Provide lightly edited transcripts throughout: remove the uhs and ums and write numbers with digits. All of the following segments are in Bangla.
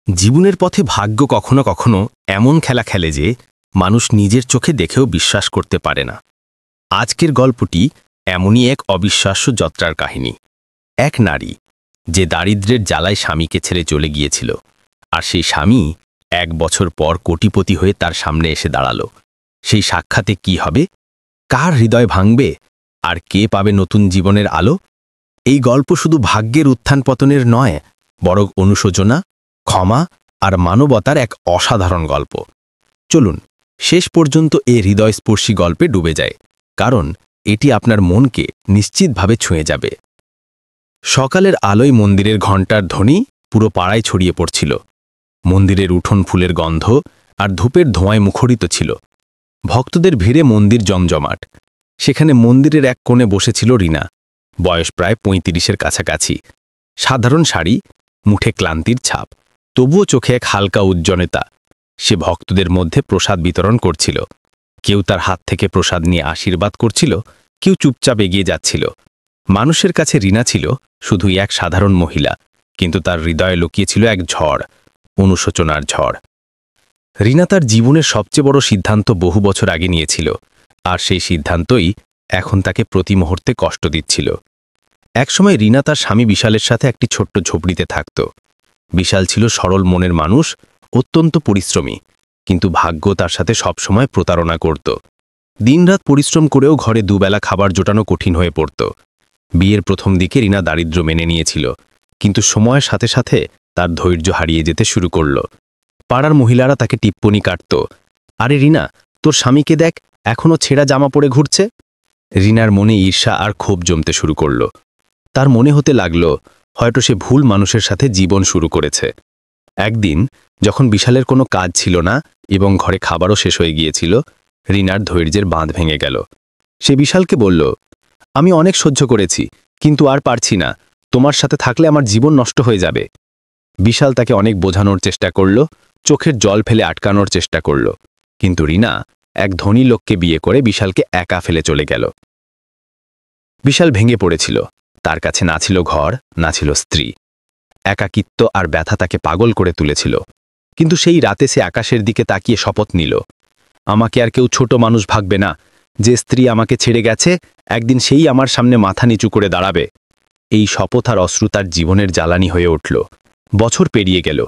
জীবনের পথে ভাগ্য কখনো কখনো এমন খেলা খেলে যে মানুষ নিজের চোখে দেখেও বিশ্বাস করতে পারে না। আজকের গল্পটি এমনই এক অবিশ্বাস্য যাত্রার কাহিনী। এক নারী যে দারিদ্র্যের জ্বালায় স্বামীকে ছেড়ে চলে গিয়েছিল, আর সেই স্বামী 1 বছর পর কোটিপতি হয়ে তার সামনে এসে দাঁড়ালো। সেই সাক্ষাতে কি হবে, কার হৃদয় ভাঙবে, আর কে পাবে নতুন জীবনের আলো? এই গল্প শুধু ভাগ্যের উত্থান পতনের নয়, বরং অনুশোচনা, ক্ষমা আর মানবতার এক অসাধারণ গল্প। চলুন শেষ পর্যন্ত এই হৃদয়স্পর্শী গল্পে ডুবে যায়, কারণ এটি আপনার মনকে নিশ্চিতভাবে ছুঁয়ে যাবে। সকালের আলোয় মন্দিরের ঘণ্টার ধ্বনি পুরো পাড়ায় ছড়িয়ে পড়ছিল। মন্দিরের উঠোন ফুলের গন্ধ আর ধূপের ধোঁয়ায় মুখরিত ছিল। ভক্তদের ভিড়ে মন্দির জমজমাট। সেখানে মন্দিরের এক কোণে বসেছিল রিনা, বয়স প্রায় 35-এর কাছাকাছি। সাধারণ শাড়ি, মুঠে ক্লান্তির ছাপ, তবুও চোখে এক হালকা উজ্জ্বলতা। সে ভক্তদের মধ্যে প্রসাদ বিতরণ করছিল। কেউ তার হাত থেকে প্রসাদ নিয়ে আশীর্বাদ করছিল, কেউ চুপচাপ এগিয়ে যাচ্ছিল। মানুষের কাছে রিনা ছিল শুধুই এক সাধারণ মহিলা, কিন্তু তার হৃদয়ে লুকিয়েছিল এক ঝড়, অনুশোচনার ঝড়। রিনা তার জীবনের সবচেয়ে বড় সিদ্ধান্ত বহু বছর আগে নিয়েছিল, আর সেই সিদ্ধান্তই এখন তাকে প্রতি মুহূর্তে কষ্ট দিচ্ছিল। একসময় রিনা তার স্বামী বিশালের সাথে একটি ছোট্ট ঝুপড়িতে থাকত। বিশাল ছিল সরল মনের মানুষ, অত্যন্ত পরিশ্রমী, কিন্তু ভাগ্য তার সাথে সবসময় প্রতারণা করত। দিনরাত পরিশ্রম করেও ঘরে দুবেলা খাবার জোটানো কঠিন হয়ে পড়ত। বিয়ের প্রথম দিকে রিনা দারিদ্র্য মেনে নিয়েছিল, কিন্তু সময়ের সাথে সাথে তার ধৈর্য হারিয়ে যেতে শুরু করল। পাড়ার মহিলারা তাকে টিপ্পনি কাটত, আরে রিনা, তোর স্বামীকে দেখ, এখনও ছেঁড়া জামা পরে ঘুরছে। রিনার মনে ঈর্ষা আর ক্ষোভ জমতে শুরু করল। তার মনে হতে লাগল হয়তো সে ভুল মানুষের সাথে জীবন শুরু করেছে। একদিন যখন বিশালের কোনো কাজ ছিল না এবং ঘরে খাবারও শেষ হয়ে গিয়েছিল, রিনার ধৈর্যের বাঁধ ভেঙে গেল। সে বিশালকে বলল, আমি অনেক সহ্য করেছি, কিন্তু আর পারছি না, তোমার সাথে থাকলে আমার জীবন নষ্ট হয়ে যাবে। বিশাল তাকে অনেক বোঝানোর চেষ্টা করল, চোখের জল ফেলে আটকানোর চেষ্টা করল, কিন্তু রিনা এক ধনী লোককে বিয়ে করে বিশালকে একা ফেলে চলে গেল। বিশাল ভেঙে পড়েছিল। তার কাছে না ছিল ঘর, না ছিল স্ত্রী। একাকিত্ব আর ব্যথা তাকে পাগল করে তুলেছিল। কিন্তু সেই রাতে সে আকাশের দিকে তাকিয়ে শপথ নিল, আমাকে আর কেউ ছোট মানুষ ভাববে না। যে স্ত্রী আমাকে ছেড়ে গেছে, একদিন সেই আমার সামনে মাথা নিচু করে দাঁড়াবে। এই শপথ আর অশ্রু তার জীবনের জ্বালানি হয়ে উঠল। বছর পেরিয়ে গেল।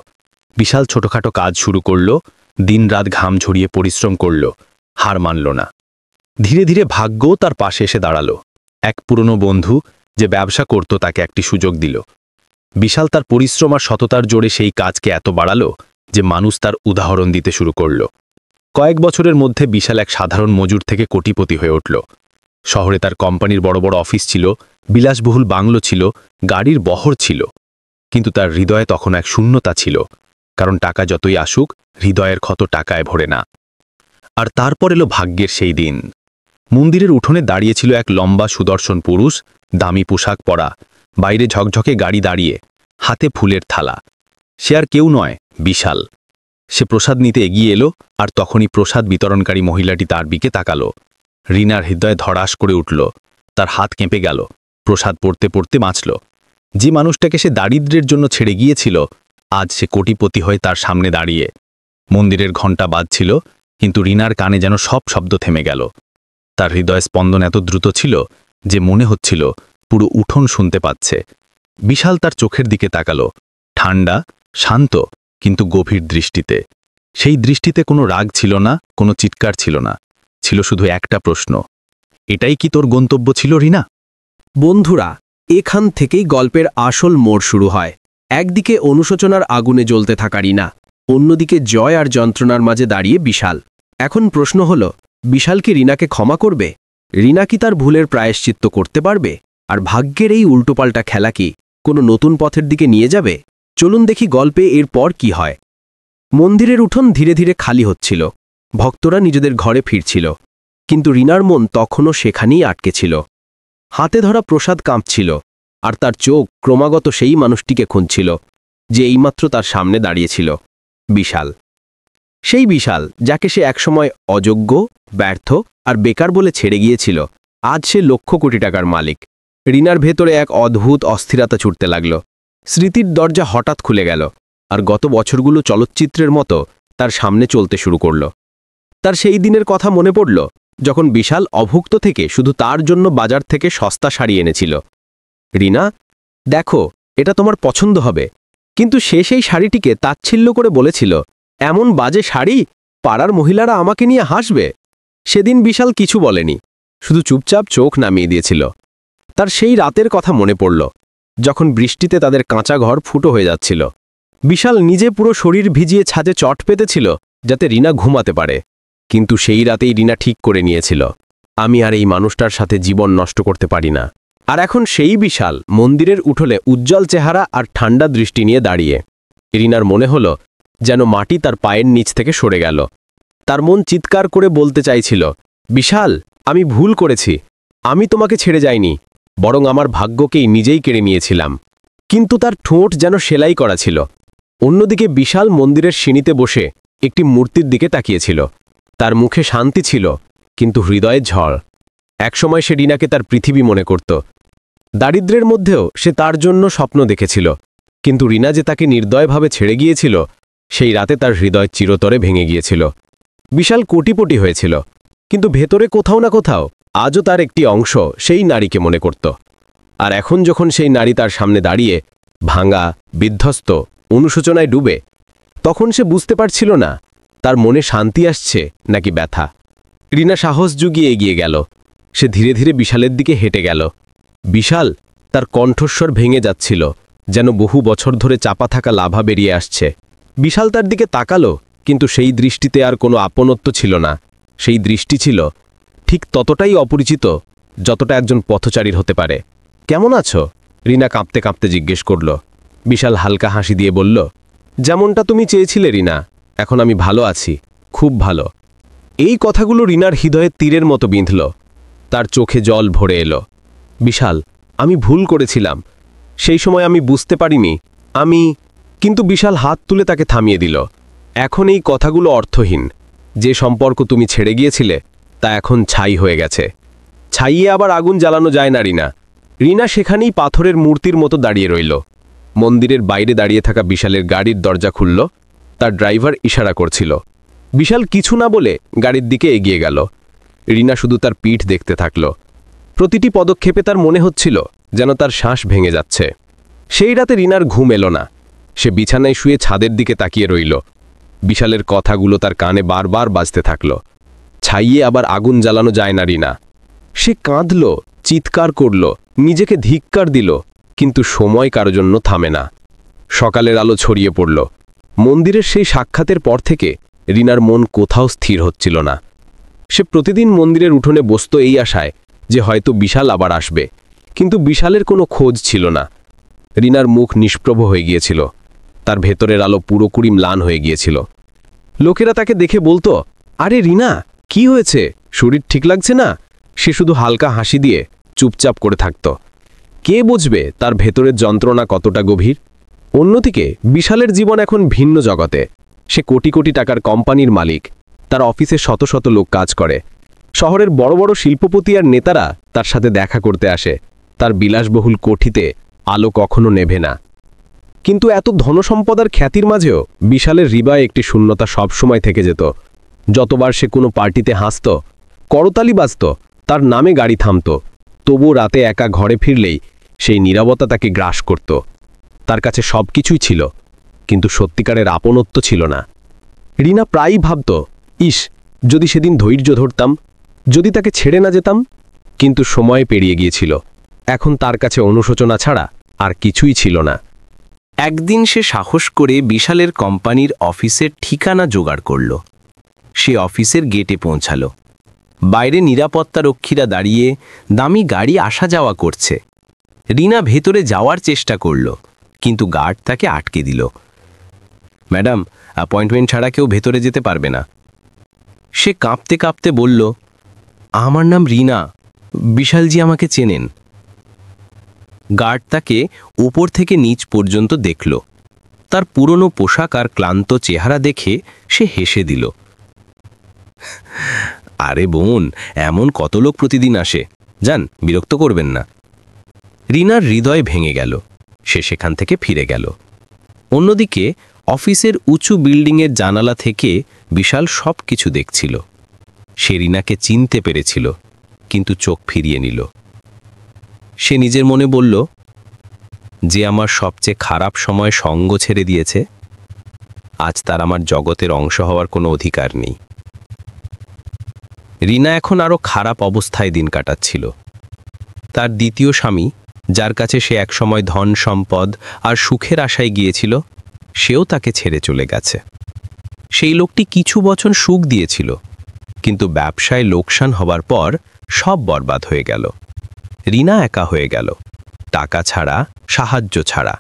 বিশাল ছোটখাটো কাজ শুরু করল, দিনরাত ঘাম ঝরিয়ে পরিশ্রম করল, হার মানল না। ধীরে ধীরে ভাগ্যও তার পাশে এসে দাঁড়ালো। এক পুরনো বন্ধু যে ব্যবসা করত তাকে একটি সুযোগ দিল। বিশাল তার পরিশ্রম আর সততার জোরে সেই কাজকে এত বাড়ালো যে মানুষ তার উদাহরণ দিতে শুরু করল। কয়েক বছরের মধ্যে বিশাল এক সাধারণ মজুর থেকে কোটিপতি হয়ে উঠল। শহরে তার কোম্পানির বড় বড় অফিস ছিল, বিলাসবহুল বাংলো ছিল, গাড়ির বহর ছিল। কিন্তু তার হৃদয়ে তখন এক শূন্যতা ছিল, কারণ টাকা যতই আসুক, হৃদয়ের ক্ষত টাকায় ভরে না। আর তারপর এলো ভাগ্যের সেই দিন। মন্দিরের উঠোনে দাঁড়িয়েছিল এক লম্বা সুদর্শন পুরুষ, দামি পোশাক পরা, বাইরে ঝকঝকে গাড়ি দাঁড়িয়ে, হাতে ফুলের থালা। সে আর কেউ নয়, বিশাল। সে প্রসাদ নিতে এগিয়ে এলো, আর তখনই প্রসাদ বিতরণকারী মহিলাটি তার দিকে তাকালো। রিনার হৃদয়ে ধড়াস করে উঠল, তার হাত কেঁপে গেল। প্রসাদ পড়তে পড়তে বাঁচল। যে মানুষটাকে সে দারিদ্র্যের জন্য ছেড়ে গিয়েছিল, আজ সে কোটিপতি হয়ে তার সামনে দাঁড়িয়ে। মন্দিরের ঘণ্টা বাজছিল, কিন্তু রিনার কানে যেন সব শব্দ থেমে গেল। তার হৃদয় স্পন্দন এত দ্রুত ছিল যে মনে হচ্ছিল পুরো উঠোন শুনতে পাচ্ছে। বিশাল তার চোখের দিকে তাকালো, ঠান্ডা, শান্ত, কিন্তু গভীর দৃষ্টিতে। সেই দৃষ্টিতে কোনো রাগ ছিল না, কোনো চিৎকার ছিল না, ছিল শুধু একটা প্রশ্ন, এটাই কি তোর গন্তব্য ছিল রিনা? বন্ধুরা, এখান থেকেই গল্পের আসল মোড় শুরু হয়। একদিকে অনুশোচনার আগুনে জ্বলতে থাকা রিনা, অন্যদিকে জয় আর যন্ত্রণার মাঝে দাঁড়িয়ে বিশাল। এখন প্রশ্ন হল, বিশাল কি রিনাকে ক্ষমা করবে? রিনা কি তার ভুলের প্রায়শ্চিত্ত করতে পারবে? আর ভাগ্যের এই উল্টোপাল্টা খেলা কি কোনো নতুন পথের দিকে নিয়ে যাবে? চলুন দেখি গল্পে এর পর কি হয়। মন্দিরের উঠোন ধীরে ধীরে খালি হচ্ছিল। ভক্তরা নিজেদের ঘরে ফিরছিল, কিন্তু রিনার মন তখনও সেখানেই আটকে ছিল। হাতে ধরা প্রসাদ কাঁপছিল, আর তার চোখ ক্রমাগত সেই মানুষটিকে খুঁজছিল যে এইমাত্র তার সামনে দাঁড়িয়েছিল, বিশাল। সেই বিশাল যাকে সে একসময় অযোগ্য, ব্যর্থ আর বেকার বলে ছেড়ে গিয়েছিল, আজ সে লক্ষ কোটি টাকার মালিক। রিনার ভেতরে এক অদ্ভুত অস্থিরতা ছুটতে লাগল। স্মৃতির দরজা হঠাৎ খুলে গেল। আর গত বছরগুলো চলচ্চিত্রের মতো তার সামনে চলতে শুরু করল। তার সেই দিনের কথা মনে পড়ল যখন বিশাল অভুক্ত থেকে শুধু তার জন্য বাজার থেকে সস্তা শাড়ি এনেছিল। রিনা, দেখো, এটা তোমার পছন্দ হবে। কিন্তু সে সেই শাড়িটিকে তাচ্ছিল্য করে বলেছিল, এমন বাজে শাড়ি, পাড়ার মহিলারা আমাকে নিয়ে হাসবে। সেদিন বিশাল কিছু বলেনি, শুধু চুপচাপ চোখ নামিয়ে দিয়েছিল। তার সেই রাতের কথা মনে পড়ল যখন বৃষ্টিতে তাদের কাঁচা ঘর ফুটো হয়ে যাচ্ছিল। বিশাল নিজে পুরো শরীর ভিজিয়ে ছাদে চট পেতেছিল যাতে রিনা ঘুমাতে পারে। কিন্তু সেই রাতেই রিনা ঠিক করে নিয়েছিল, আমি আর এই মানুষটার সাথে জীবন নষ্ট করতে পারি না। আর এখন সেই বিশাল মন্দিরের উঠোলে উজ্জ্বল চেহারা আর ঠান্ডা দৃষ্টি নিয়ে দাঁড়িয়ে। রিনার মনে হলো যেন মাটি তার পায়ের নিচ থেকে সরে গেল। তার মন চিৎকার করে বলতে চাইছিল, বিশাল, আমি ভুল করেছি। আমি তোমাকে ছেড়ে যাইনি, বরং আমার ভাগ্যকেই নিজেই কেড়ে নিয়েছিলাম। কিন্তু তার ঠোঁট যেন সেলাই করা ছিল। অন্যদিকে বিশাল মন্দিরের সিঁড়িতে বসে একটি মূর্তির দিকে তাকিয়েছিল। তার মুখে শান্তি ছিল, কিন্তু হৃদয়ে ঝড়। একসময় সে রিনাকে তার পৃথিবী মনে করত। দারিদ্র্যের মধ্যেও সে তার জন্য স্বপ্ন দেখেছিল। কিন্তু রিনা যে তাকে নির্দয়ভাবে ছেড়ে গিয়েছিল, সেই রাতে তার হৃদয় চিরতরে ভেঙে গিয়েছিল। বিশাল কোটিপটি হয়েছিল, কিন্তু ভেতরে কোথাও না কোথাও আজও তার একটি অংশ সেই নারীকে মনে করত। আর এখন যখন সেই নারী তার সামনে দাঁড়িয়ে ভাঙা, বিধ্বস্ত, অনুশোচনায় ডুবে, তখন সে বুঝতে পারছিল না তার মনে শান্তি আসছে নাকি ব্যথা। রিনা সাহস জুগিয়ে এগিয়ে গেল। সে ধীরে ধীরে বিশালের দিকে হেঁটে গেল। বিশাল, তার কণ্ঠস্বর ভেঙে যাচ্ছিল, যেন বহু বছর ধরে চাপা থাকা লাভা বেরিয়ে আসছে। বিশাল তার দিকে তাকালো, কিন্তু সেই দৃষ্টিতে আর কোনো আপনত্ব ছিল না। সেই দৃষ্টি ছিল ঠিক ততটাই অপরিচিত যতটা একজন পথচারীর হতে পারে। কেমন আছো? রিনা কাঁপতে কাঁপতে জিজ্ঞেস করল। বিশাল হালকা হাসি দিয়ে বলল, যেমনটা তুমি চেয়েছিলে রিনা, এখন আমি ভালো আছি, খুব ভালো। এই কথাগুলো রিনার হৃদয়ে তীরের মতো বিঁধল। তার চোখে জল ভরে এলো। বিশাল, আমি ভুল করেছিলাম। সেই সময় আমি বুঝতে পারিনি। কিন্তু বিশাল হাত তুলে তাকে থামিয়ে দিল। এখন এই কথাগুলো অর্থহীন। যে সম্পর্ক তুমি ছেড়ে গিয়েছিলে তা এখন ছাই হয়ে গেছে। ছাইয়ে আবার আগুন জ্বালানো যায় না রিনা। রিনা সেখানেই পাথরের মূর্তির মতো দাঁড়িয়ে রইল। মন্দিরের বাইরে দাঁড়িয়ে থাকা বিশালের গাড়ির দরজা খুলল। তার ড্রাইভার ইশারা করছিল। বিশাল কিছু না বলে গাড়ির দিকে এগিয়ে গেল। রিনা শুধু তার পিঠ দেখতে থাকল। প্রতিটি পদক্ষেপে তার মনে হচ্ছিল যেন তার শ্বাস ভেঙে যাচ্ছে। সেই রাতে রিনার ঘুম এলো না। সে বিছানায় শুয়ে ছাদের দিকে তাকিয়ে রইল। বিশালের কথাগুলো তার কানে বারবার বাজতে থাকল। ছাইয়ে আবার আগুন জ্বালানো যায় না রিনা। সে কাঁদল, চিৎকার করল, নিজেকে ধিক্কার দিল, কিন্তু সময় কারো জন্য থামে না। সকালের আলো ছড়িয়ে পড়ল। মন্দিরের সেই সাক্ষাতের পর থেকে রিনার মন কোথাও স্থির হচ্ছিল না। সে প্রতিদিন মন্দিরের উঠোনে বসত এই আশায় যে হয়তো বিশাল আবার আসবে, কিন্তু বিশালের কোনো খোঁজ ছিল না। রিনার মুখ নিষ্প্রভ হয়ে গিয়েছিল। তার ভেতরের আলো পুরোপুরি ম্লান হয়ে গিয়েছিল। লোকেরা তাকে দেখে বলতো, আরে রিনা, কি হয়েছে? শরীর ঠিক লাগছে না? সে শুধু হালকা হাসি দিয়ে চুপচাপ করে থাকত। কে বুঝবে তার ভেতরের যন্ত্রণা কতটা গভীর? অন্যদিকে বিশালের জীবন এখন ভিন্ন জগতে। সে কোটি কোটি টাকার কোম্পানির মালিক। তার অফিসে শত শত লোক কাজ করে। শহরের বড় বড় শিল্পপতি আর নেতারা তার সাথে দেখা করতে আসে। তার বিলাসবহুল কোঠিতে আলো কখনো নেভে না। কিন্তু এত ধনসম্পদার খ্যাতির মাঝেও বিশালের হৃদয়ে একটি শূন্যতা সবসময় থেকে যেত। যতবার সে কোনো পার্টিতে হাসত, করতালি বাজত, তার নামে গাড়ি থামত, তবু রাতে একা ঘরে ফিরলেই সেই নীরবতা তাকে গ্রাস করত। তার কাছে সব কিছুই ছিল, কিন্তু সত্যিকারের আপনত্ব ছিল না। রিনা প্রায়ই ভাবত, ইস, যদি সেদিন ধৈর্য ধরতাম, যদি তাকে ছেড়ে না যেতাম। কিন্তু সময় পেরিয়ে গিয়েছিল। এখন তার কাছে অনুশোচনা ছাড়া আর কিছুই ছিল না। একদিন সে সাহস করে বিশালের কোম্পানির অফিসের ঠিকানা জোগাড় করল। সে অফিসের গেটে পৌঁছাল। বাইরে নিরাপত্তারক্ষীরা দাঁড়িয়ে দামি গাড়ি আসা যাওয়া করছে। রিনা ভেতরে যাওয়ার চেষ্টা করল, কিন্তু গার্ড তাকে আটকে দিল। ম্যাডাম, অ্যাপয়েন্টমেন্ট ছাড়া কেউ ভেতরে যেতে পারবে না। সে কাঁপতে কাঁপতে বলল, আমার নাম রিনা, বিশালজি আমাকে চেনেন। গার্ড তাকে উপর থেকে নিচ পর্যন্ত দেখল। তার পুরনো পোশাক আর ক্লান্ত চেহারা দেখে সে হেসে দিল। আরে বোন, এমন কত লোক প্রতিদিন আসে, যান, বিরক্ত করবেন না। রিনার হৃদয় ভেঙে গেল। সে সেখান থেকে ফিরে গেল। অন্যদিকে অফিসের উঁচু বিল্ডিংয়ের জানালা থেকে বিশাল সব কিছু দেখছিল। সে রিনাকে চিনতে পেরেছিল, কিন্তু চোখ ফিরিয়ে নিল। সে নিজের মনে বলল, যে আমার সবচেয়ে খারাপ সময় সঙ্গ ছেড়ে দিয়েছে, আজ তার আমার জগতের অংশ হওয়ার কোনো অধিকার নেই। রিনা এখন আরও খারাপ অবস্থায় দিন কাটাচ্ছিল। তার দ্বিতীয় স্বামী, যার কাছে সে একসময় ধন সম্পদ আর সুখের আশায় গিয়েছিল, সেও তাকে ছেড়ে চলে গেছে। সেই লোকটি কিছু বছর সুখ দিয়েছিল, কিন্তু ব্যবসায় লোকসান হবার পর সব বরবাদ হয়ে গেল। রিনা একা হয়ে গেল, টাকা ছাড়া, সাহায্য ছাড়া।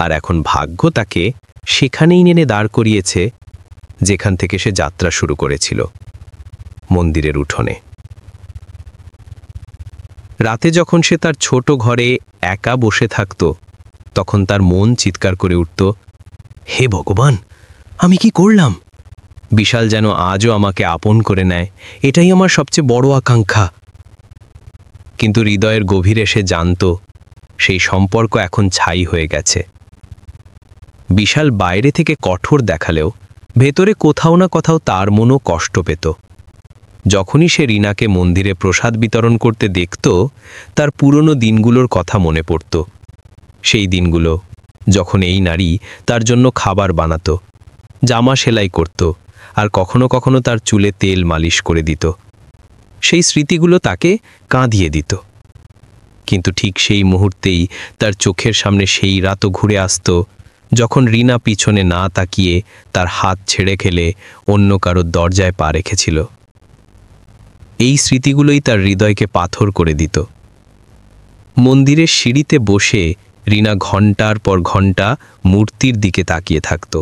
আর এখন ভাগ্য তাকে সেখানেই নেনে দাঁড় করিয়েছে, যেখান থেকে সে যাত্রা শুরু করেছিল, মন্দিরের উঠোনে। রাতে যখন সে তার ছোট ঘরে একা বসে থাকত, তখন তার মন চিৎকার করে উঠত, হে ভগবান, আমি কি করলাম? বিশাল যেন আজও আমাকে আপন করে নেয়, এটাই আমার সবচেয়ে বড় আকাঙ্ক্ষা। কিন্তু হৃদয়ের গভীরে সে জানত, সেই সম্পর্ক এখন ছাই হয়ে গেছে। বিশাল বাইরে থেকে কঠোর দেখালেও ভেতরে কোথাও না কোথাও তার মনও কষ্ট পেত। যখনই সে রিনাকে মন্দিরে প্রসাদ বিতরণ করতে দেখত, তার পুরনো দিনগুলোর কথা মনে পড়ত। সেই দিনগুলো যখন এই নারী তার জন্য খাবার বানাতো, জামা সেলাই করত, আর কখনো কখনো তার চুলে তেল মালিশ করে দিত। সেই স্মৃতিগুলো তাকে কাঁদিয়ে দিত। কিন্তু ঠিক সেই মুহূর্তেই তার চোখের সামনে সেই রাতও ঘুরে আসত, যখন রিনা পিছনে না তাকিয়ে তার হাত ছেড়ে খেলে অন্য কারোর দরজায় পা রেখেছিল। এই স্মৃতিগুলোই তার হৃদয়কে পাথর করে দিত। মন্দিরের সিঁড়িতে বসে রিনা ঘণ্টার পর ঘণ্টা মূর্তির দিকে তাকিয়ে থাকত।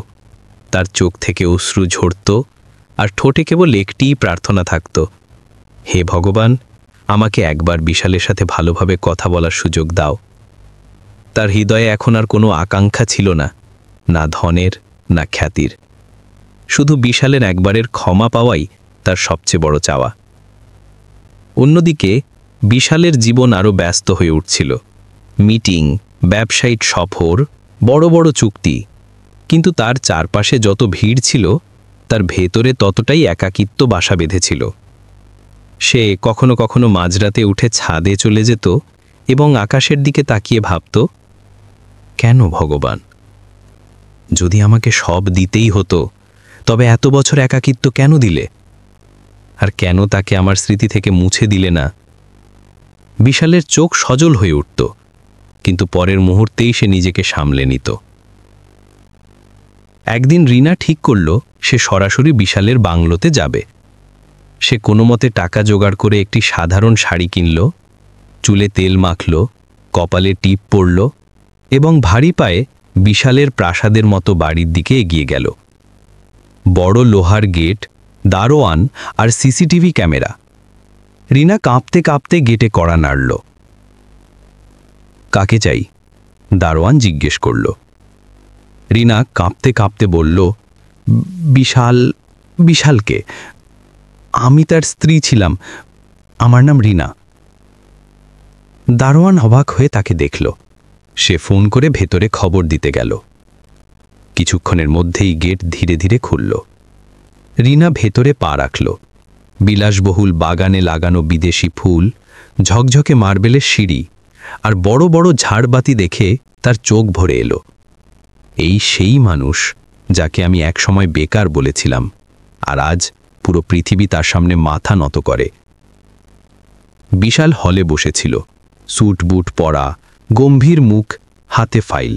তার চোখ থেকে অশ্রু ঝরত, আর ঠোঁটে কেবল একটিই প্রার্থনা থাকত, হে ভগবান, আমাকে একবার বিশালের সাথে ভালোভাবে কথা বলার সুযোগ দাও। তার হৃদয়ে এখন আর কোনো আকাঙ্ক্ষা ছিল না, না ধনের, না খ্যাতির। শুধু বিশালের একবারের ক্ষমা পাওয়াই তার সবচেয়ে বড় চাওয়া। অন্যদিকে বিশালের জীবন আরও ব্যস্ত হয়ে উঠছিল। মিটিং, ব্যবসায়িক সফর, বড় বড় চুক্তি। কিন্তু তার চারপাশে যত ভিড় ছিল, তার ভেতরে ততটাই একাকিত্ব বাসা বেঁধেছিল। সে কখনো কখনো মাঝরাতে উঠে ছাদে চলে যেত এবং আকাশের দিকে তাকিয়ে ভাবত, কেন ভগবান? যদি আমাকে সব দিতেই হতো, তবে এত বছর একাকিত্ব কেন দিলে? আর কেন তাকে আমার স্মৃতি থেকে মুছে দিলে না? বিশালের চোখ সজল হয়ে উঠত, কিন্তু পরের মুহূর্তেই সে নিজেকে সামলে নিত। একদিন রিনা ঠিক করল, সে সরাসরি বিশালের বাংলোতে যাবে। সে কোনো মতে টাকা জোগাড় করে একটি সাধারণ শাড়ি কিনল, চুলে তেল মাখল, কপালে টিপ পরল এবং ভারী পায়ে বিশালের প্রাসাদের মতো বাড়ির দিকে এগিয়ে গেল। বড় লোহার গেট, দারোয়ান আর সিসিটিভি ক্যামেরা। রিনা কাঁপতে কাঁপতে গেটে কড়া নাড়ল। কাকে চাই? দারোয়ান জিজ্ঞেস করল। রিনা কাঁপতে কাঁপতে বলল, বিশালকে। আমি তার স্ত্রী ছিলাম, আমার নাম রিনা। দারোয়ান অবাক হয়ে তাকে দেখল। সে ফোন করে ভেতরে খবর দিতে গেল। কিছুক্ষণের মধ্যেই গেট ধীরে ধীরে খুলল। রিনা ভেতরে পা রাখল। বিলাসবহুল বাগানে লাগানো বিদেশি ফুল, ঝকঝকে মার্বেলের সিঁড়ি আর বড় বড় ঝাড়বাতি দেখে তার চোখ ভরে এলো। এই সেই মানুষ যাকে আমি একসময় বেকার বলেছিলাম, আর আজ পুরো পৃথিবী তার সামনে মাথা নত করে। বিশাল হলে বসেছিল, স্যুট বুট পরা, গম্ভীর মুখ, হাতে ফাইল।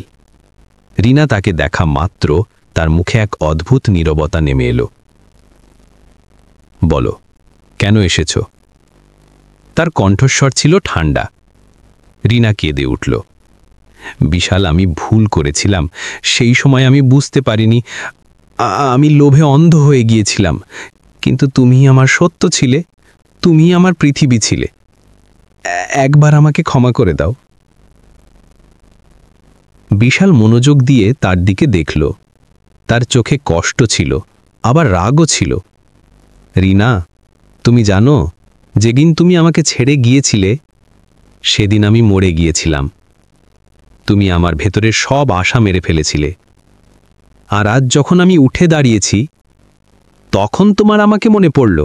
রিনা তাকে দেখা মাত্র তার মুখে এক অদ্ভুত নীরবতা নেমে এলো। বলো, কেন এসেছ? তার কণ্ঠস্বর ছিল ঠান্ডা। রিনা কেঁদে উঠল। বিশাল, আমি ভুল করেছিলাম। সেই সময় আমি বুঝতে পারিনি। আমি লোভে অন্ধ হয়ে গিয়েছিলাম। কিন্তু তুমি আমার সত্য ছিলে, তুমি আমার পৃথিবী ছিলে। একবার আমাকে ক্ষমা করে দাও। বিশাল মনোযোগ দিয়ে তার দিকে দেখল। তার চোখে কষ্ট ছিল, আবার রাগও ছিল। রিনা, তুমি জানো, যেদিন তুমি আমাকে ছেড়ে গিয়েছিলে, সেদিন আমি মরে গিয়েছিলাম। তুমি আমার ভেতরের সব আশা মেরে ফেলেছিলে। আর আজ যখন আমি উঠে দাঁড়িয়েছি তখন তোমার আমাকে মনে পড়ল।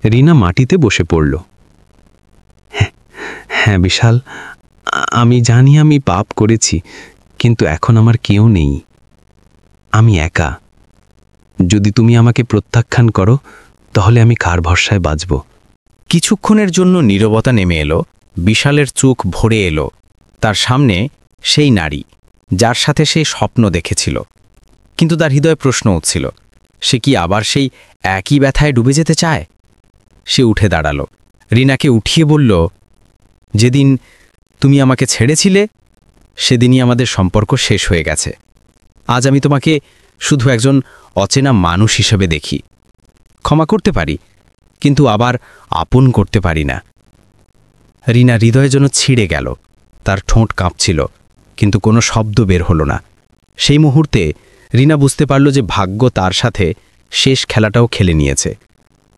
রিনা মাটিতে বসে পড়ল। হ্যাঁ বিশাল, আমি জানি আমি পাপ করেছি, কিন্তু এখন আমার কেউ নেই, আমি একা। যদি তুমি আমাকে প্রত্যাখ্যান করো তাহলে আমি কার ভরসায় বাঁচব? কিছুক্ষণের জন্য নীরবতা নেমে এলো। বিশালের চোখ ভরে এলো। তার সামনে সেই নারী, যার সাথে সে স্বপ্ন দেখেছিল। কিন্তু তার হৃদয়ে প্রশ্ন উঠছিল, সে কি আবার সেই একই ব্যথায় ডুবে যেতে চায়? সে উঠে দাঁড়ালো, রিনাকে উঠিয়ে বলল, যেদিন তুমি আমাকে ছেড়েছিলে সেদিনই আমাদের সম্পর্ক শেষ হয়ে গেছে। আজ আমি তোমাকে শুধু একজন অচেনা মানুষ হিসেবে দেখি। ক্ষমা করতে পারি, কিন্তু আবার আপন করতে পারি না। রিনা হৃদয়ে যেন ছিঁড়ে গেল। তার ঠোঁট কাঁপছিল, কিন্তু কোনো শব্দ বের হলো না। সেই মুহূর্তে রিনা বুঝতে পারল যে ভাগ্য তার সাথে শেষ খেলাটাও খেলে নিয়েছে।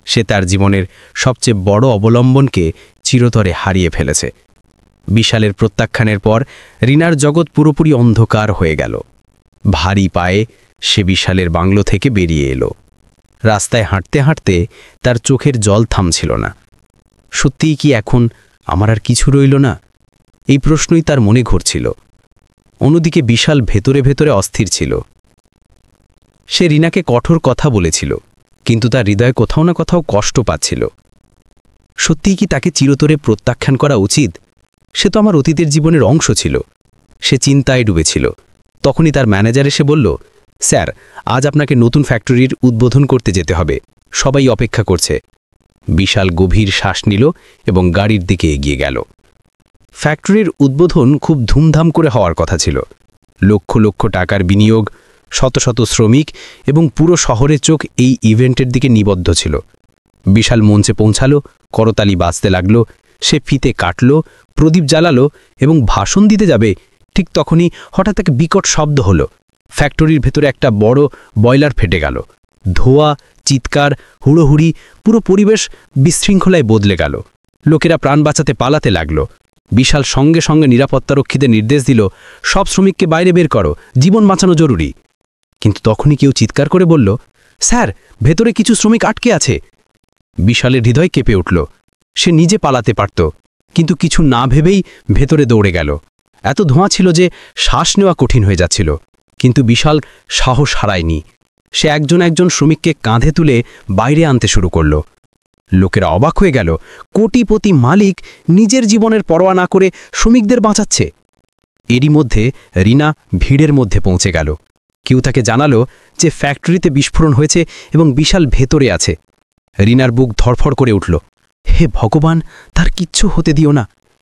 সে তার জীবনের সবচেয়ে বড় অবলম্বনকে চিরতরে হারিয়ে ফেলেছে। বিশালের প্রত্যাখ্যানের পর রিনার জগৎ পুরোপুরি অন্ধকার হয়ে গেল। ভারী পায়ে সে বিশালের বাংলো থেকে বেরিয়ে এলো। রাস্তায় হাঁটতে হাঁটতে তার চোখের জল থামছিল না। সত্যিই কি এখন আমার আর কিছু রইল না? এই প্রশ্নই তার মনে ঘুরছিল। অন্যদিকে বিশাল ভেতরে ভেতরে অস্থির ছিল। সে রিনাকে কঠোর কথা বলেছিল, কিন্তু তার হৃদয়ে কোথাও না কোথাও কষ্ট পাচ্ছিল। সত্যিই কি তাকে চিরতরে প্রত্যাখ্যান করা উচিত? সে তো আমার অতীতের জীবনের অংশ ছিল। সে চিন্তায় ডুবেছিল। তখনই তার ম্যানেজার এসে বলল, স্যার, আজ আপনাকে নতুন ফ্যাক্টরির উদ্বোধন করতে যেতে হবে, সবাই অপেক্ষা করছে। বিশাল গভীর শ্বাস নিল এবং গাড়ির দিকে এগিয়ে গেল। ফ্যাক্টরির উদ্বোধন খুব ধুমধাম করে হওয়ার কথা ছিল। লক্ষ লক্ষ টাকার বিনিয়োগ, শত শত শ্রমিক এবং পুরো শহরের চোখ এই ইভেন্টের দিকে নিবদ্ধ ছিল। বিশাল মঞ্চে পৌঁছালো, করতালি বাজতে লাগল। সে ফিতে কাটল, প্রদীপ জ্বালালো এবং ভাষণ দিতে যাবে। ঠিক তখনই হঠাৎ এক বিকট শব্দ হলো। ফ্যাক্টরির ভেতরে একটা বড় বয়লার ফেটে গেল। ধোঁয়া, চিৎকার, হুড়োহুড়ি, পুরো পরিবেশ বিশৃঙ্খলায় বদলে গেল। লোকেরা প্রাণ বাঁচাতে পালাতে লাগল। বিশাল সঙ্গে সঙ্গে নিরাপত্তারক্ষীদের নির্দেশ দিল, সব শ্রমিককে বাইরে বের করো, জীবন বাঁচানো জরুরি। কিন্তু তখনই কেউ চিৎকার করে বলল, স্যার, ভেতরে কিছু শ্রমিক আটকে আছে। বিশালের হৃদয় কেঁপে উঠল। সে নিজে পালাতে পারত, কিন্তু কিছু না ভেবেই ভেতরে দৌড়ে গেল। এত ধোঁয়া ছিল যে শ্বাস নেওয়া কঠিন হয়ে যাচ্ছিল, কিন্তু বিশাল সাহস হারায়নি। সে একজন একজন শ্রমিককে কাঁধে তুলে বাইরে আনতে শুরু করল। লোকেরা অবাক হয়ে গেল, কোটিপতি মালিক নিজের জীবনের পরোয়া না করে শ্রমিকদের বাঁচাচ্ছে। এরই মধ্যে রিনা ভিড়ের মধ্যে পৌঁছে গেল। কেউ তাকে জানালো যে ফ্যাক্টরিতে বিস্ফোরণ হয়েছে এবং বিশাল ভেতরে আছে। রিনার বুক ধড়ফড় করে উঠল। হে ভগবান, তার কিচ্ছু হতে দিও না।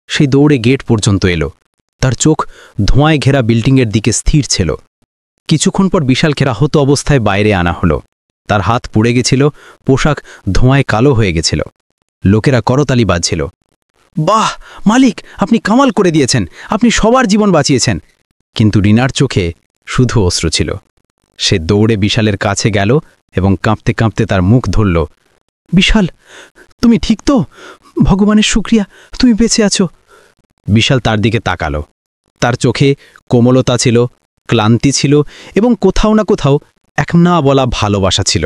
সেই দৌড়ে গেট পর্যন্ত এলো। তার চোখ ধোঁয়ায় ঘেরা বিল্ডিংয়ের দিকে স্থির ছিল। কিছুক্ষণ পর বিশালকে আহত অবস্থায় বাইরে আনা হলো। তার হাত পুড়ে গেছিল, পোশাক ধোঁয়ায় কালো হয়ে গেছিল। লোকেরা করতালি বাজছিল। বাহ মালিক, আপনি কামাল করে দিয়েছেন, আপনি সবার জীবন বাঁচিয়েছেন। কিন্তু রিনার চোখে শুধু অশ্রু ছিল। সে দৌড়ে বিশালের কাছে গেল এবং কাঁপতে কাঁপতে তার মুখ ধরল। বিশাল, তুমি ঠিক তো? ভগবানের শুকরিয়া, তুমি বেঁচে আছো। বিশাল তার দিকে তাকালো। তার চোখে কোমলতা ছিল, ক্লান্তি ছিল এবং কোথাও না কোথাও এক না বলা ভালোবাসা ছিল।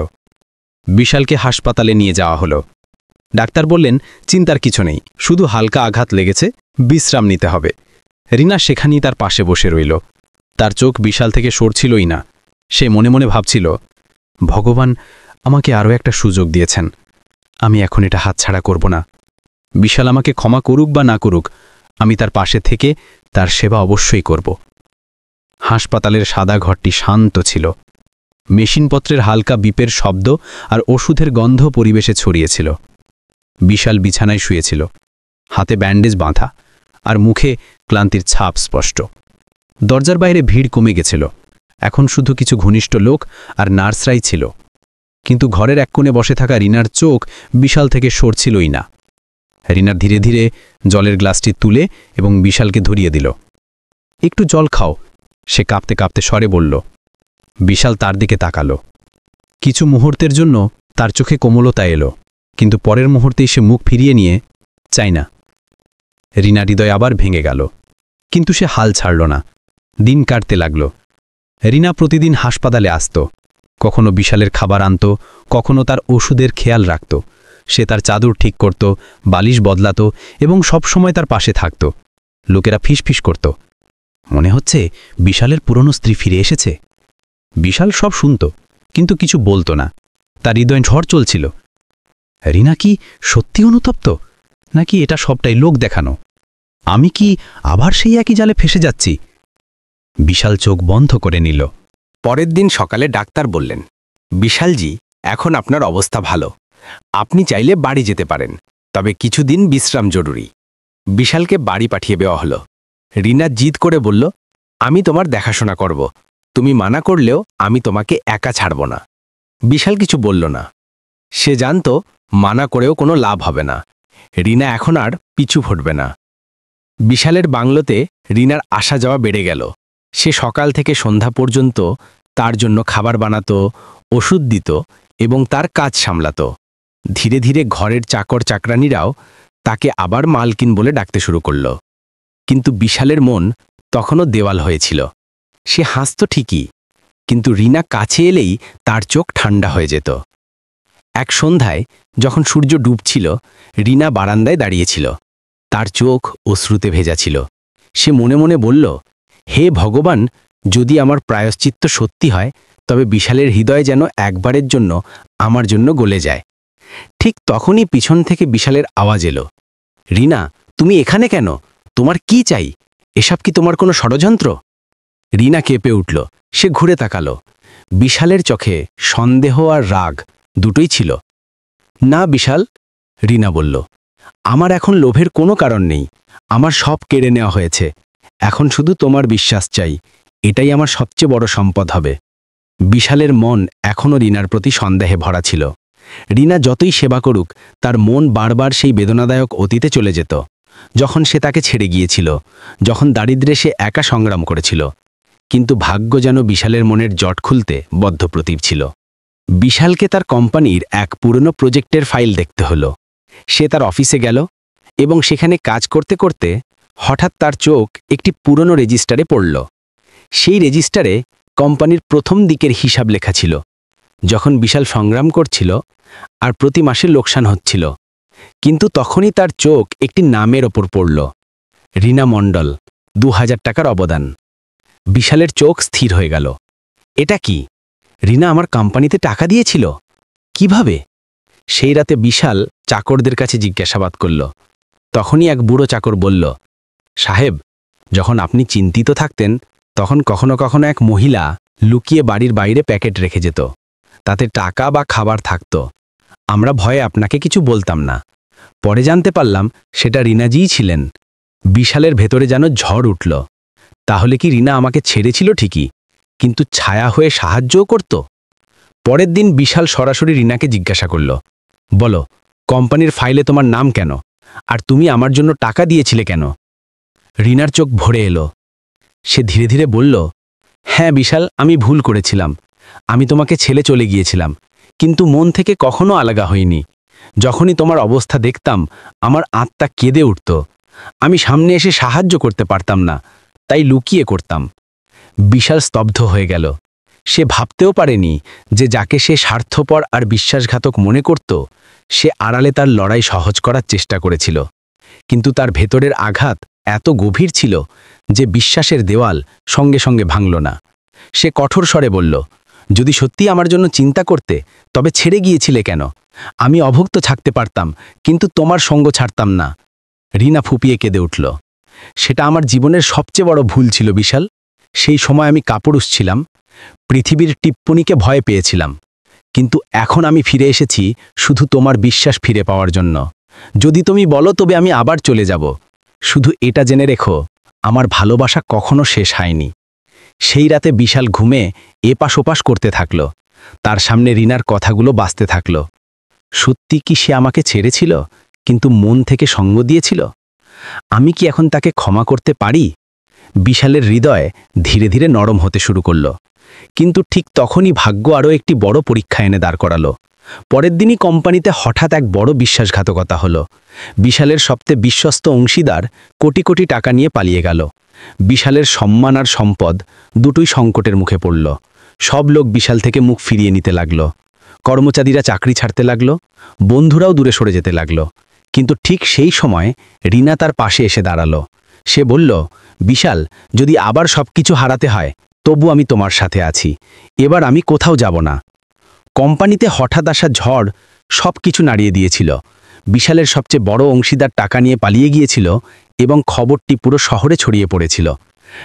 বিশালকে হাসপাতালে নিয়ে যাওয়া হলো। ডাক্তার বললেন, চিন্তার কিছু নেই, শুধু হালকা আঘাত লেগেছে, বিশ্রাম নিতে হবে। রিনা সেখানেই তার পাশে বসে রইল। তার চোখ বিশাল থেকে সরছিলই না। সে মনে মনে ভাবছিল, ভগবান আমাকে আরও একটা সুযোগ দিয়েছেন, আমি এখন এটা হাতছাড়া করব না। বিশাল আমাকে ক্ষমা করুক বা না করুক, আমি তার পাশে থেকে তার সেবা অবশ্যই করব। হাসপাতালের সাদা ঘরটি শান্ত ছিল। মেশিনপত্রের হালকা বিপের শব্দ আর ওষুধের গন্ধ পরিবেশে ছড়িয়েছিল। বিশাল বিছানায় শুয়েছিল, হাতে ব্যান্ডেজ বাঁধা আর মুখে ক্লান্তির ছাপ স্পষ্ট। দরজার বাইরে ভিড় কমে গেছিল। এখন শুধু কিছু ঘনিষ্ঠ লোক আর নার্সরাই ছিল। কিন্তু ঘরের এক কোণে বসে থাকা রিনার চোখ বিশাল থেকে সরছিলই না। রিনা ধীরে ধীরে জলের গ্লাসটি তুলে এবং বিশালকে ধরিয়ে দিল। একটু জল খাও, সে কাঁপতে কাঁপতে স্বরে বলল। বিশাল তার দিকে তাকালো। কিছু মুহূর্তের জন্য তার চোখে কোমলতা এলো, কিন্তু পরের মুহূর্তেই সে মুখ ফিরিয়ে নিয়ে, চাই না। রিনা হৃদয় আবার ভেঙে গেল, কিন্তু সে হাল ছাড়ল না। দিন কাটতে লাগল। রিনা প্রতিদিন হাসপাতালে আসত, কখনো বিশালের খাবার আনত, কখনো তার ওষুধের খেয়াল রাখত। সে তার চাদর ঠিক করত, বালিশ বদলাত এবং সবসময় তার পাশে থাকত। লোকেরা ফিসফিস করত, মনে হচ্ছে বিশালের পুরনো স্ত্রী ফিরে এসেছে। বিশাল সব শুনত, কিন্তু কিছু বলতো না। তার হৃদয় ঝড় চলছিল। রিনা কি সত্যি অনুতপ্ত, নাকি এটা সবটাই লোক দেখানো? আমি কি আবার সেই একই জালে ফেসে যাচ্ছি? বিশাল চোখ বন্ধ করে নিল। পরের দিন সকালে ডাক্তার বললেন, বিশালজি, এখন আপনার অবস্থা ভালো, আপনি চাইলে বাড়ি যেতে পারেন, তবে কিছুদিন বিশ্রাম জরুরি। বিশালকে বাড়ি পাঠিয়ে দেওয়া হলো। রিনা জিদ করে বলল, আমি তোমার দেখাশোনা করব, তুমি মানা করলেও আমি তোমাকে একা ছাড়ব না। বিশাল কিছু বলল না। সে জানত মানা করেও কোনো লাভ হবে না। রিনা এখন আর পিছু ফুটবে না। বিশালের বাংলোতে রিনার আসা যাওয়া বেড়ে গেল। সে সকাল থেকে সন্ধ্যা পর্যন্ত তার জন্য খাবার বানাতো, ওষুধ দিত এবং তার কাজ সামলাত। ধীরে ধীরে ঘরের চাকর চাকরানিরাও তাকে আবার মালকিন বলে ডাকতে শুরু করল। কিন্তু বিশালের মন তখনও দেওয়াল হয়েছিল। সে হাসত ঠিকই, কিন্তু রিনা কাছে এলেই তার চোখ ঠান্ডা হয়ে যেত। এক সন্ধ্যায় যখন সূর্য ডুবছিল, রিনা বারান্দায় দাঁড়িয়েছিল। তার চোখ অশ্রুতে ভেজা ছিল। সে মনে মনে বলল, হে ভগবান, যদি আমার প্রায়শ্চিত্ত সত্যি হয়, তবে বিশালের হৃদয় যেন একবারের জন্য আমার জন্য গলে যায়। ঠিক তখনই পিছন থেকে বিশালের আওয়াজ এলো, রিনা, তুমি এখানে কেন? তোমার কি চাই? এসব কি তোমার কোনো ষড়যন্ত্র? রিনা কেঁপে উঠল। সে ঘুরে তাকালো। বিশালের চোখে সন্দেহ আর রাগ দুটোই ছিল। না বিশাল, রিনা বলল, আমার এখন লোভের কোনো কারণ নেই। আমার সব কেড়ে নেওয়া হয়েছে। এখন শুধু তোমার বিশ্বাস চাই, এটাই আমার সবচেয়ে বড় সম্পদ হবে। বিশালের মন এখনও রিনার প্রতি সন্দেহে ভরা ছিল। রিনা যতই সেবা করুক, তার মন বারবার সেই বেদনাদায়ক অতীতে চলে যেত, যখন সে তাকে ছেড়ে গিয়েছিল, যখন দারিদ্র্যে সে একা সংগ্রাম করেছিল। কিন্তু ভাগ্য যেন বিশালের মনের জট খুলতে বদ্ধপ্রতিভ ছিল। বিশালকে তার কোম্পানির এক পুরনো প্রজেক্টের ফাইল দেখতে হলো। সে তার অফিসে গেল এবং সেখানে কাজ করতে করতে হঠাৎ তার চোখ একটি পুরনো রেজিস্টারে পড়ল। সেই রেজিস্টারে কোম্পানির প্রথম দিকের হিসাব লেখা ছিল, যখন বিশাল সংগ্রাম করছিল আর প্রতি মাসে লোকসান হচ্ছিল। কিন্তু তখনই তার চোখ একটি নামের ওপর পড়ল, রিনা মণ্ডল, 2000 টাকার অবদান। বিশালের চোখ স্থির হয়ে গেল। এটা কি? রিনা আমার কোম্পানিতে টাকা দিয়েছিল? কিভাবে? সেই রাতে বিশাল চাকরদের কাছে জিজ্ঞাসাবাদ করল। তখনই এক বুড়ো চাকর বলল, সাহেব, যখন আপনি চিন্তিত থাকতেন, তখন কখনো কখনো এক মহিলা লুকিয়ে বাড়ির বাইরে প্যাকেট রেখে যেত। তাতে টাকা বা খাবার থাকত। আমরা ভয়ে আপনাকে কিছু বলতাম না। পরে জানতে পারলাম সেটা রিনাজিই ছিলেন। বিশালের ভেতরে যেন ঝড় উঠল। তাহলে কি রিনা আমাকে ছেড়েছিল ঠিকই, কিন্তু ছায়া হয়ে সাহায্যও করত? পরের দিন বিশাল সরাসরি রিনাকে জিজ্ঞাসা করল, বলো, কোম্পানির ফাইলে তোমার নাম কেন? আর তুমি আমার জন্য টাকা দিয়েছিলে কেন? রিনার চোখ ভরে এলো। সে ধীরে ধীরে বলল, হ্যাঁ বিশাল, আমি ভুল করেছিলাম। আমি তোমাকে ছেড়ে চলে গিয়েছিলাম, কিন্তু মন থেকে কখনো আলাদা হইনি। যখনই তোমার অবস্থা দেখতাম, আমার আত্মা কেঁদে উঠত। আমি সামনে এসে সাহায্য করতে পারতাম না, তাই লুকিয়ে করতাম। বিশাল স্তব্ধ হয়ে গেল। সে ভাবতেও পারেনি যে যাকে সে স্বার্থপর আর বিশ্বাসঘাতক মনে করত, সে আড়ালে তার লড়াই সহজ করার চেষ্টা করেছিল। কিন্তু তার ভেতরের আঘাত এত গভীর ছিল যে বিশ্বাসের দেওয়াল সঙ্গে সঙ্গে ভাঙল না। সে কঠোর স্বরে বলল, যদি সত্যি আমার জন্য চিন্তা করতে, তবে ছেড়ে গিয়েছিলে কেন? আমি অভুক্ত থাকতে পারতাম, কিন্তু তোমার সঙ্গ ছাড়তাম না। রিনা ফুপিয়ে কেঁদে উঠল। সেটা আমার জীবনের সবচেয়ে বড় ভুল ছিল বিশাল। সেই সময় আমি কাপুরুষ ছিলাম, পৃথিবীর টিপ্পনিকে ভয় পেয়েছিলাম। কিন্তু এখন আমি ফিরে এসেছি শুধু তোমার বিশ্বাস ফিরে পাওয়ার জন্য। যদি তুমি বলো, তবে আমি আবার চলে যাব। শুধু এটা জেনে রেখো, আমার ভালোবাসা কখনো শেষ হয়নি। সেই রাতে বিশাল ঘুমে এপাশ ওপাশ করতে থাকল। তার সামনে রিনার কথাগুলো বাজতে থাকল। সত্যি কি সে আমাকে ছেড়েছিল, কিন্তু মন থেকে সঙ্গ দিয়েছিল? আমি কি এখন তাকে ক্ষমা করতে পারি? বিশালের হৃদয় ধীরে ধীরে নরম হতে শুরু করল। কিন্তু ঠিক তখনই ভাগ্য আরও একটি বড় পরীক্ষা এনে দাঁড় করালো। পরের দিনই কোম্পানিতে হঠাৎ এক বড় বিশ্বাসঘাতকতা হলো। বিশালের সবচেয়ে বিশ্বস্ত অংশীদার কোটি কোটি টাকা নিয়ে পালিয়ে গেল। বিশালের সম্মান আর সম্পদ দুটোই সংকটের মুখে পড়ল। সব লোক বিশাল থেকে মুখ ফিরিয়ে নিতে লাগল। কর্মচারীরা চাকরি ছাড়তে লাগল, বন্ধুরাও দূরে সরে যেতে লাগল। কিন্তু ঠিক সেই সময় রিনা তার পাশে এসে দাঁড়ালো। সে বলল, বিশাল, যদি আবার সবকিছু হারাতে হয় তবু আমি তোমার সাথে আছি। এবার আমি কোথাও যাব না। কোম্পানিতে হঠাৎ আসা ঝড় সবকিছু নাড়িয়ে দিয়েছিল। বিশালের সবচেয়ে বড় অংশীদার টাকা নিয়ে পালিয়ে গিয়েছিল এবং খবরটি পুরো শহরে ছড়িয়ে পড়েছিল।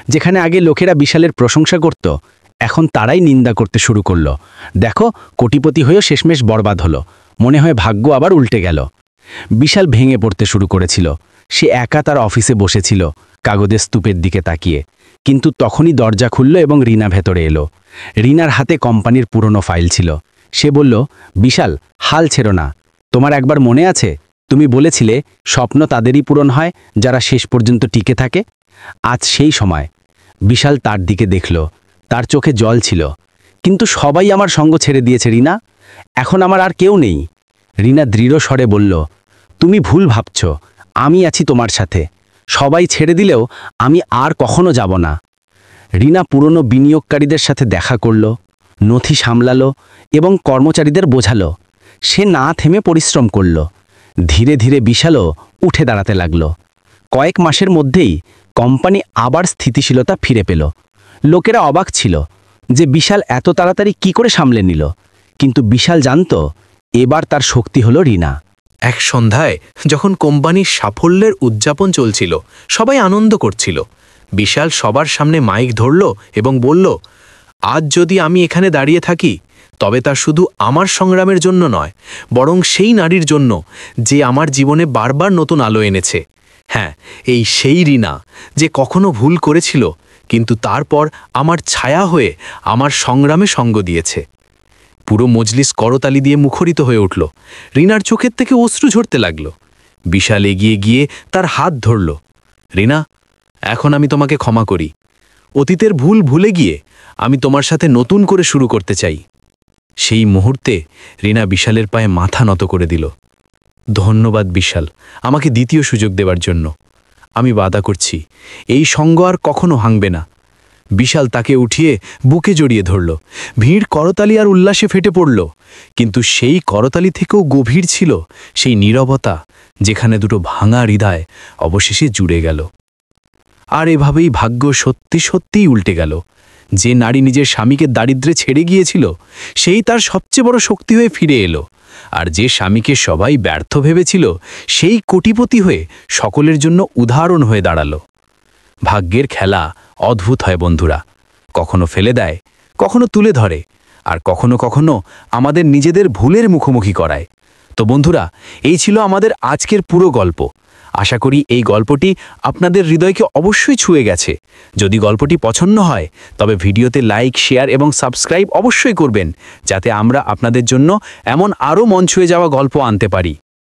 যেখানে আগে লোকেরা বিশালের প্রশংসা করত, এখন তারাই নিন্দা করতে শুরু করল। দেখো, কোটিপতি হয়েও শেষমেশ বরবাদ হলো, মনে হয় ভাগ্য আবার উল্টে গেল। বিশাল ভেঙে পড়তে শুরু করেছিল। সে একা তার অফিসে বসেছিল, কাগজের স্তূপের দিকে তাকিয়ে। কিন্তু তখনই দরজা খুলল এবং রিনা ভেতরে এলো। রিনার হাতে কোম্পানির পুরনো ফাইল ছিল। সে বলল, বিশাল, হাল ছেড়ো না। তোমার একবার মনে আছে তুমি বলেছিলে স্বপ্ন তাদেরই পূরণ হয় যারা শেষ পর্যন্ত টিকে থাকে? আজ সেই সময়। বিশাল তার দিকে দেখল। তার চোখে জল ছিল। কিন্তু সবাই আমার সঙ্গ ছেড়ে দিয়েছে রিনা, এখন আমার আর কেউ নেই। রিনা দৃঢ় স্বরে বলল, তুমি ভুল ভাবছ, আমি আছি তোমার সাথে। সবাই ছেড়ে দিলেও আমি আর কখনো যাব না। রিনা পুরনো বিনিয়োগকারীদের সাথে দেখা করল, নথি সামলালো এবং কর্মচারীদের বোঝালো। সে না থেমে পরিশ্রম করল। ধীরে ধীরে বিশালও উঠে দাঁড়াতে লাগল। কয়েক মাসের মধ্যেই কোম্পানি আবার স্থিতিশীলতা ফিরে পেল। লোকেরা অবাক ছিল যে বিশাল এত তাড়াতাড়ি কি করে সামলে নিল। কিন্তু বিশাল জানত এবার তার শক্তি হলো রিনা। এক সন্ধ্যায় যখন কোম্পানির সাফল্যের উদযাপন চলছিল, সবাই আনন্দ করছিল, বিশাল সবার সামনে মাইক ধরল এবং বলল, আজ যদি আমি এখানে দাঁড়িয়ে থাকি তবে তা শুধু আমার সংগ্রামের জন্য নয়, বরং সেই নারীর জন্য যে আমার জীবনে বারবার নতুন আলো এনেছে। হ্যাঁ, এই সেই রিনা যে কখনো ভুল করেছিল কিন্তু তারপর আমার ছায়া হয়ে আমার সংগ্রামে সঙ্গ দিয়েছে। পুরো মজলিস করতালি দিয়ে মুখরিত হয়ে উঠল। রিনার চোখের থেকে অশ্রু ঝরতে লাগল। বিশাল এগিয়ে গিয়ে তার হাত ধরল। রিনা, এখন আমি তোমাকে ক্ষমা করি। অতীতের ভুল ভুলে গিয়ে আমি তোমার সাথে নতুন করে শুরু করতে চাই। সেই মুহূর্তে রিনা বিশালের পায়ে মাথা নত করে দিল। ধন্যবাদ বিশাল, আমাকে দ্বিতীয় সুযোগ দেওয়ার জন্য। আমি ওয়াদা করছি এই সঙ্গ আর কখনো ভাঙবে না। বিশাল তাকে উঠিয়ে বুকে জড়িয়ে ধরল। ভিড় করতালি আর উল্লাসে ফেটে পড়ল। কিন্তু সেই করতালি থেকেও গভীর ছিল সেই নীরবতা, যেখানে দুটো ভাঙা হৃদয় অবশেষে জুড়ে গেল। আর এভাবেই ভাগ্য সত্যি সত্যিই উল্টে গেল। যে নারী নিজের স্বামীকে দারিদ্র্যে ছেড়ে গিয়েছিল সেই তার সবচেয়ে বড় শক্তি হয়ে ফিরে এলো। আর যে স্বামীকে সবাই ব্যর্থ ভেবেছিল সেই কোটিপতি হয়ে সকলের জন্য উদাহরণ হয়ে দাঁড়ালো। ভাগ্যের খেলা অদ্ভুত হয় বন্ধুরা, কখনো ফেলে দেয়, কখনো তুলে ধরে, আর কখনো কখনো আমাদের নিজেদের ভুলের মুখোমুখি করায়। তো বন্ধুরা, এই ছিল আমাদের আজকের পুরো গল্প। আশা করি এই গল্পটি আপনাদের হৃদয়কে অবশ্যই ছুঁয়ে গেছে। যদি গল্পটি পছন্দ হয় তবে ভিডিওতে লাইক, শেয়ার এবং সাবস্ক্রাইব অবশ্যই করবেন, যাতে আমরা আপনাদের জন্য এমন আরও মন ছুঁয়ে যাওয়া গল্প আনতে পারি।